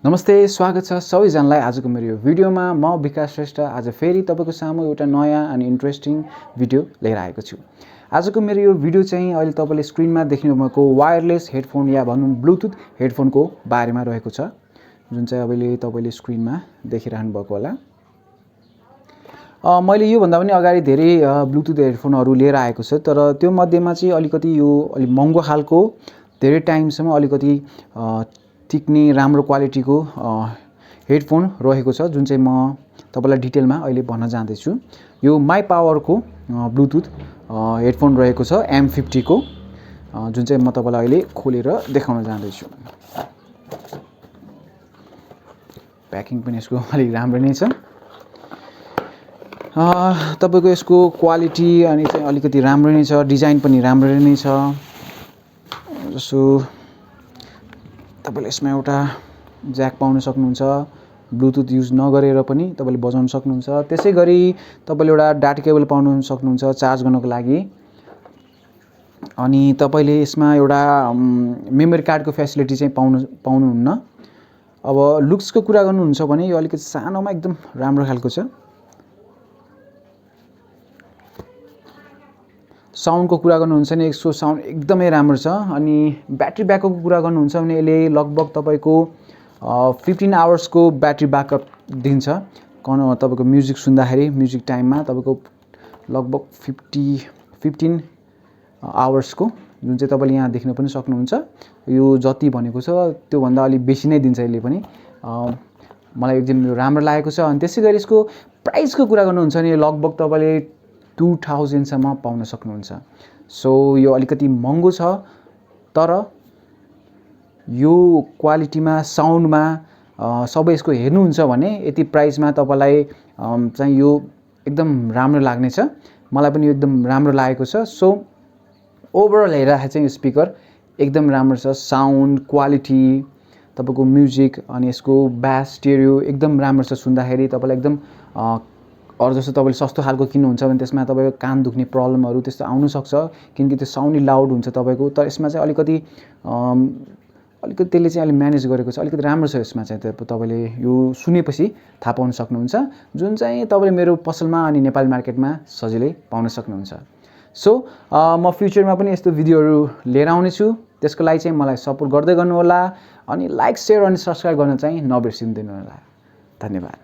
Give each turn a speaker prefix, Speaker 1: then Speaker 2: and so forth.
Speaker 1: नमस्ते, स्वागत छ सबैजनालाई आजको मेरो यो भिडियोमा। म बikash श्रेष्ठ आज फेरि तपाईको सामु एउटा नयाँ अनि इन्ट्रेस्टिङ भिडियो लिएर आएको छु। आजको मेरो यो भिडियो चाहिँ अहिले तपाईले स्क्रिनमा देख्नु भएको वायरलेस हेडफोन या भनौं ब्लुटुथ हेडफोनको बारेमा रहेको छ, जुन चाहिँ अहिले तपाईले स्क्रिनमा देखिरहनु भएको होला। मैले यो भन्दा पनि अगाडि धेरै ब्लुटुथ हेडफोनहरु लिएर आएको छु, तर त्यो मध्येमा चाहिँ अलिकति यो अलि महँगो खालको धेरै टाइमसम्म अलिकति टिक्ने राम्रो क्वालिटीको हेडफोन रहेको छ, जुन चाहिँ म तपाईलाई डिटेलमा अहिले भन्न जाँदै छु। यो माई पावरको ब्लुटुथ हेडफोन रहेको छ M50 को, जुन चाहिँ म तपाईलाई अहिले खोलेर देखाउन जाँदै छु। प्याकिङ पनि यसको अलि राम्रो नै छ। तपाईको यसको क्वालिटी अनि चाहिँ अलिकति राम्रो नै छ, डिजाइन पनि राम्रो नै छ। जसो तपाईले यसमा एउटा ज्याक पाउन सक्नुहुन्छ, ब्लुटुथ युज नगरेर पनि तपाईले बजाउन सक्नुहुन्छ। त्यसैगरी तपाईले एउटा डाटा केबल पाउन सक्नुहुन्छ चार्ज गर्नको लागि। अनि तपाईले यसमा एउटा मेमोरी कार्डको फ्यासिलिटी चाहिँ पाउनुहुन्न। अब लुक्सको कुरा गर्नुहुन्छ भने यो अलिकति सानोमा एकदम राम्रो खालको छ। साउन्डको कुरा गर्नुहुन्छ भने यसको साउन्ड एकदमै राम्रो छ। अनि ब्याट्री ब्याकअपको कुरा गर्नुहुन्छ भने यसले लगभग तपाईको 15 आवर्सको ब्याट्री ब्याकअप दिन्छ। तपाईको म्युजिक सुन्दाखेरि म्युजिक टाइममा तपाईको लगभग 15 आवर्सको, जुन चाहिँ तपाईले यहाँ देख्न पनि सक्नुहुन्छ। यो जति भनेको छ त्यो भन्दा अलि बेसी नै दिन्छ यसले पनि। मलाई एकदम राम्रो लागेको छ। अनि त्यसैगरी यसको प्राइसको कुरा गर्नुहुन्छ भने लगभग तपाईले 2000 सम्म पाउन सक्नुहुन्छ। सो यो अलिकति महँगो छ, तर यो क्वालिटीमा साउन्डमा सबै यसको हेर्नुहुन्छ भने यति प्राइसमा तपाईलाई चाहिँ यो एकदम राम्रो लाग्ने छ। मलाई पनि यो एकदम राम्रो लागेको छ। सो ओभरअल हेर्दा चाहिँ यो स्पिकर एकदम राम्रो छ। साउन्ड क्वालिटी, तपाईको म्युजिक अनि यसको बेस स्टेरियो एकदम राम्रो छ। सुन्दाखेरि तपाईलाई एकदम अरु जस्तो तपाईले सस्तो खालको किन्नुहुन्छ भने त्यसमा तपाईको कान दुख्ने प्रब्लमहरु त्यस्तो आउन सक्छ, किनकि त्यो साउन्ड लाउड हुन्छ तपाईको। तर यसमा चाहिँ अलिकति त्यसले चाहिँ अलि म्यानेज गरेको छ, अलिकति राम्रो छ। यसमा चाहिँ तपाईले यो सुनेपछि थाहा पाउन सक्नुहुन्छ, जुन चाहिँ तपाईले मेरो पसलमा अनि नेपाली मार्केटमा सजिलै पाउन सक्नुहुन्छ। सो म फ्युचरमा पनि यस्तो भिडियोहरु लिएर आउने छु। त्यसको लागि चाहिँ मलाई सपोर्ट गर्दै गर्नु होला। अनि लाइक, शेयर अनि सब्स्क्राइब गर्न चाहिँ नबिर्सिनु होला। धन्यवाद।